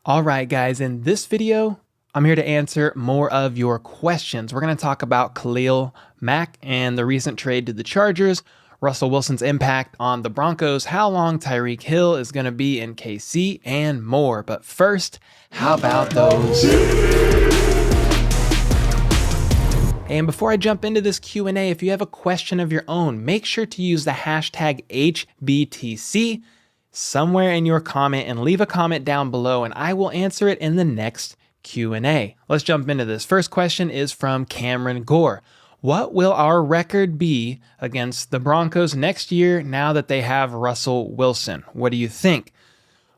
All right, guys, in this video, I'm here to answer more of your questions. We're going to talk about Khalil Mack and the recent trade to the Chargers, Russell Wilson's impact on the Broncos, how long Tyreek Hill is going to be in KC, and more. But first, how about those? And before I jump into this Q&A, if you have a question of your own, make sure to use the hashtag HBTC somewhere in your comment and leave a comment down below and I will answer it in the next Q&A. Let's jump into this. First question is from Cameron Gore. What will our record be against the Broncos next year now that they have Russell Wilson? What do you think?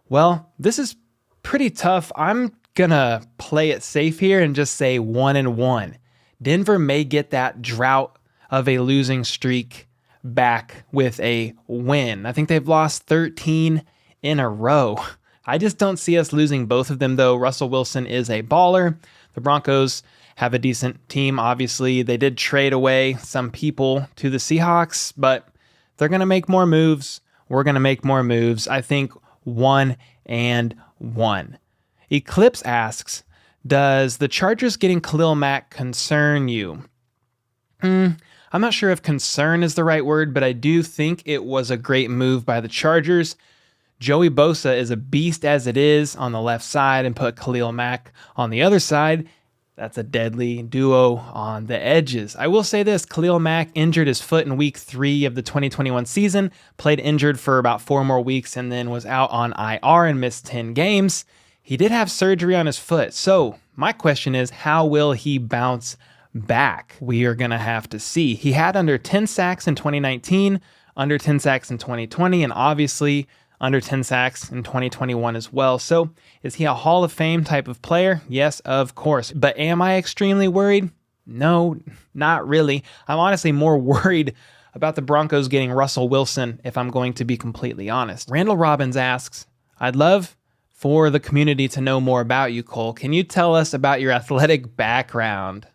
Well, this is pretty tough. I'm gonna play it safe here and just say 1-1. Denver may get that drought of a losing streak back with a win. I think they've lost 13 in a row. I just don't see us losing both of them, though. Russell Wilson is a baller. The Broncos have a decent team, obviously. They did trade away some people to the Seahawks, but they're going to make more moves. We're going to make more moves. I think 1-1. Eclipse asks, does the Chargers getting Khalil Mack concern you? I'm not sure if concern is the right word, but I do think it was a great move by the Chargers. Joey Bosa is a beast as it is on the left side and put Khalil Mack on the other side. That's a deadly duo on the edges. I will say this, Khalil Mack injured his foot in week 3 of the 2021 season, played injured for about 4 more weeks and then was out on IR and missed 10 games. He did have surgery on his foot. So my question is, how will he bounce back? We are going to have to see. He had under 10 sacks in 2019, under 10 sacks in 2020, and obviously under 10 sacks in 2021 as well. So is he a Hall of Fame type of player? Yes, of course. But am I extremely worried? No, not really. I'm honestly more worried about the Broncos getting Russell Wilson, if I'm going to be completely honest. Randall Robbins asks, I'd love for the community to know more about you, Cole. Can you tell us about your athletic background?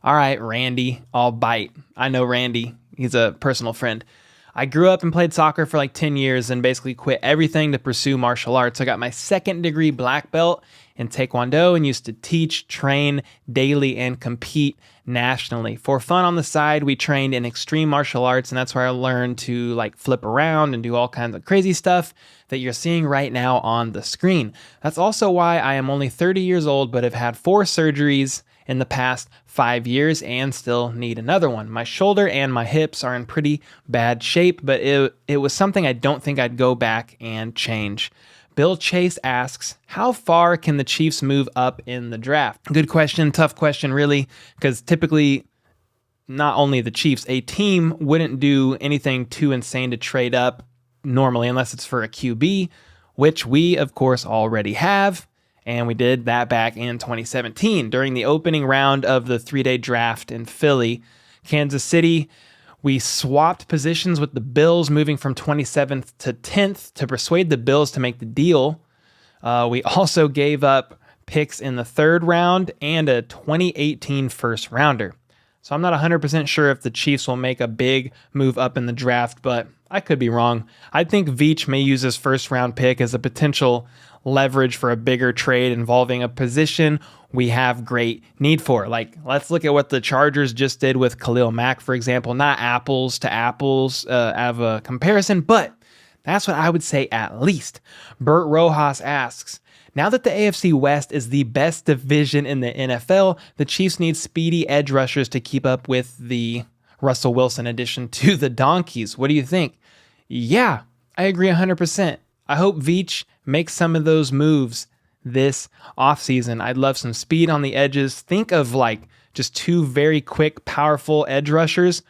All right, Randy, I'll bite. I know Randy. He's a personal friend. I grew up and played soccer for like 10 years and basically quit everything to pursue martial arts. I got my 2nd degree black belt in Taekwondo and used to teach, train daily, and compete nationally. For fun on the side, we trained in extreme martial arts, and that's where I learned to like flip around and do all kinds of crazy stuff that you're seeing right now on the screen. That's also why I am only 30 years old, but have had 4 surgeries in the past 5 years and still need another one. My shoulder and my hips are in pretty bad shape, but it was something I don't think I'd go back and change. Bill Chase asks, how far can the Chiefs move up in the draft? Good question, tough question really, because typically not only the Chiefs, a team wouldn't do anything too insane to trade up normally unless it's for a QB, which we of course already have. And we did that back in 2017 during the opening round of the 3-day draft in Philly. Kansas City, we swapped positions with the Bills, moving from 27th to 10th to persuade the Bills to make the deal. We also gave up picks in the 3rd round and a 2018 first rounder. So I'm not 100% sure if the Chiefs will make a big move up in the draft, but I could be wrong. I think Veach may use his 1st round pick as a potential leverage for a bigger trade involving a position we have great need for. Like, let's look at what the Chargers just did with Khalil Mack, for example. Not apples to apples of a comparison, but that's what I would say at least. Bert Rojas asks, now that the AFC West is the best division in the NFL, the Chiefs need speedy edge rushers to keep up with the Russell Wilson addition to the Donkeys. What do you think? Yeah, I agree 100%. I hope Veach makes some of those moves this offseason. I'd love some speed on the edges. Think of like just 2 very quick, powerful edge rushers.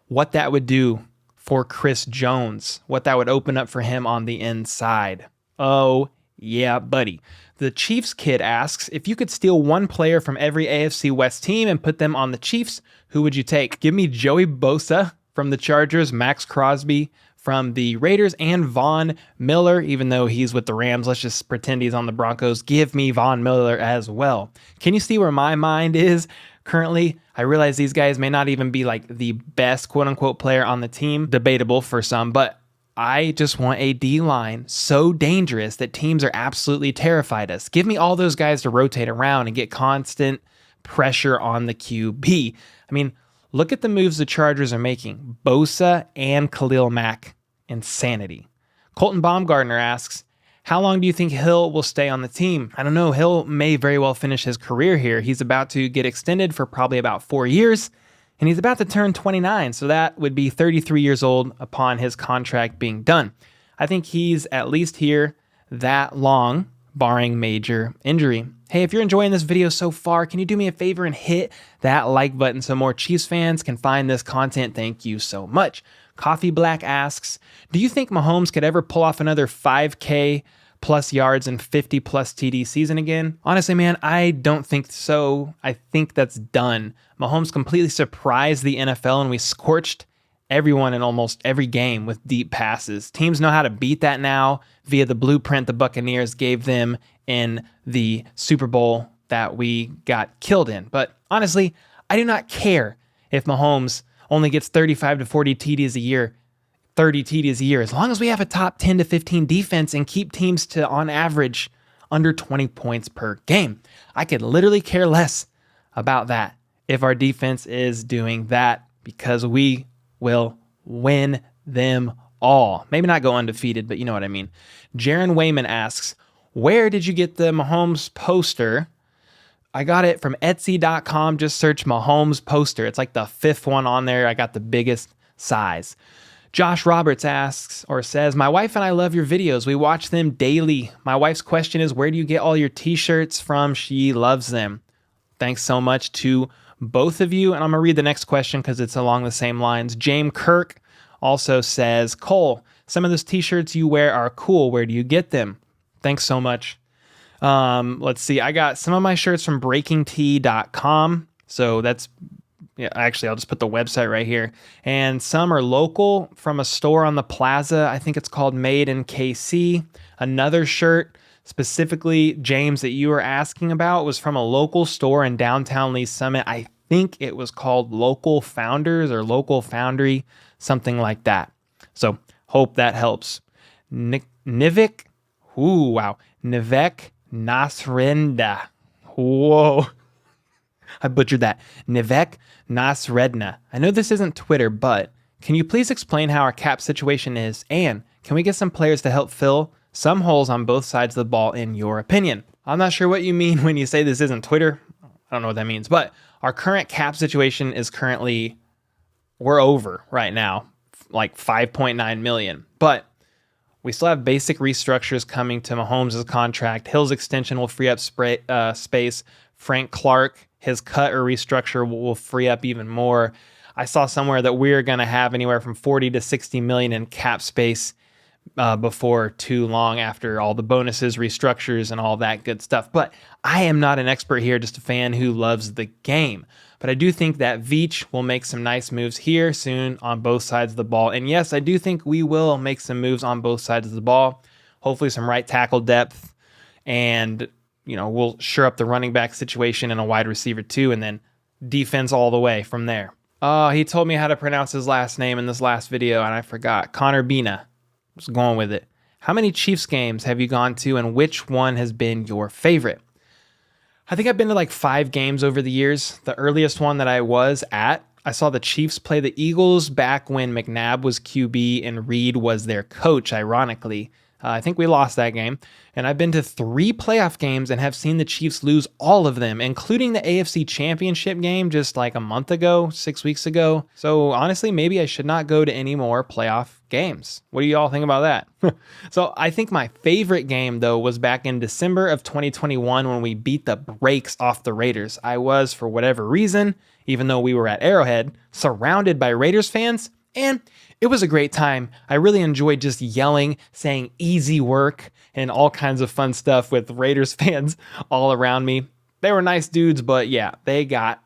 What that would do for Chris Jones. What that would open up for him on the inside. Oh, yeah, buddy. The Chiefs kid asks, if you could steal one player from every AFC West team and put them on the Chiefs, who would you take? Give me Joey Bosa from the Chargers, Max Crosby from the Raiders, and Von Miller, even though he's with the Rams. Let's just pretend he's on the Broncos. Give me Von Miller as well. Can you see where my mind is currently? I realize these guys may not even be like the best quote unquote player on the team, debatable for some, but I just want a D-line so dangerous that teams are absolutely terrified of us. Give me all those guys to rotate around and get constant pressure on the QB. I mean, look at the moves the Chargers are making. Bosa and Khalil Mack. Insanity. Colton Baumgartner asks, how long do you think Hill will stay on the team? I don't know. Hill may very well finish his career here. He's about to get extended for probably about 4 years, and he's about to turn 29, so that would be 33 years old upon his contract being done. I think he's at least here that long, barring major injury. Hey, if you're enjoying this video so far, can you do me a favor and hit that like button so more Chiefs fans can find this content? Thank you so much. Coffee Black asks, do you think Mahomes could ever pull off another 5K plus yards and 50 plus TD season again? Honestly, man, I don't think so. I think that's done. Mahomes completely surprised the NFL and we scorched everyone in almost every game with deep passes. Teams know how to beat that now via the blueprint the Buccaneers gave them in the Super Bowl that we got killed in. But honestly, I do not care if Mahomes only gets 35 to 40 TDs a year, 30 TDs a year, as long as we have a top 10 to 15 defense and keep teams to, on average, under 20 points per game. I could literally care less about that if our defense is doing that, because we will win them all. Maybe not go undefeated, but you know what I mean. Jaron Wayman asks, where did you get the Mahomes poster? I got it from Etsy.com. Just search Mahomes poster. It's like the 5th one on there. I got the biggest size. Josh Roberts asks or says, my wife and I love your videos. We watch them daily. My wife's question is, where do you get all your t-shirts from? She loves them. Thanks so much to both of you. And I'm going to read the next question because it's along the same lines. James Kirk also says, Cole, some of those t-shirts you wear are cool. Where do you get them? Thanks so much. Let's see. I got some of my shirts from breakingtea.com. So that's, yeah, actually, I'll just put the website right here. And some are local from a store on the plaza. I think it's called Made in KC. Another shirt, specifically, James, that you were asking about, was from a local store in downtown Lee Summit. I think it was called Local Founders or Local Foundry, something like that. So hope that helps. Nivek, ooh, wow. Nivek Nasrenda. Whoa. I butchered that. Nivek Nasredna. I know this isn't Twitter, but can you please explain how our cap situation is? And can we get some players to help fill some holes on both sides of the ball, in your opinion? I'm not sure what you mean when you say this isn't Twitter. I don't know what that means, but our current cap situation is currently, we're over right now, like 5.9 million. But we still have basic restructures coming to Mahomes' contract. Hill's extension will free up space. Frank Clark, his cut or restructure will free up even more. I saw somewhere that we're going to have anywhere from 40 to 60 million in cap space before too long, after all the bonuses, restructures, and all that good stuff. But I am not an expert here, just a fan who loves the game. But I do think that Veach will make some nice moves here soon on both sides of the ball. And yes, I do think we will make some moves on both sides of the ball. Hopefully some right tackle depth, and we'll shore up the running back situation and a wide receiver too, and then defense all the way from there. Oh, he told me how to pronounce his last name in this last video, and I forgot. Connor Bina. Just going with it. How many Chiefs games have you gone to, and which one has been your favorite? I think I've been to like 5 games over the years. The earliest one that I was at, I saw the Chiefs play the Eagles back when McNabb was QB and Reed was their coach, ironically. I think we lost that game. And I've been to 3 playoff games and have seen the Chiefs lose all of them, including the AFC Championship game just like a month ago, 6 weeks ago. So honestly, maybe I should not go to any more playoff games. What do you all think about that? So I think my favorite game, though, was back in December of 2021 when we beat the brakes off the Raiders. I was, for whatever reason, even though we were at Arrowhead, surrounded by Raiders fans, and it was a great time. I really enjoyed just yelling, saying easy work, and all kinds of fun stuff with Raiders fans all around me. They were nice dudes, but yeah, they got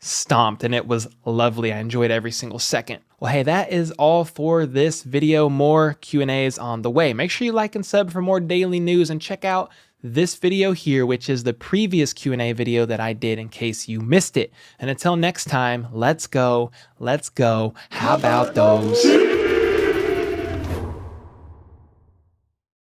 stomped, and it was lovely. I enjoyed every single second. Well, hey, that is all for this video. More Q&As on the way. Make sure you like and sub for more daily news, and check out this video here, which is the previous Q&A video that I did in case you missed it. And until next time, let's go. How about those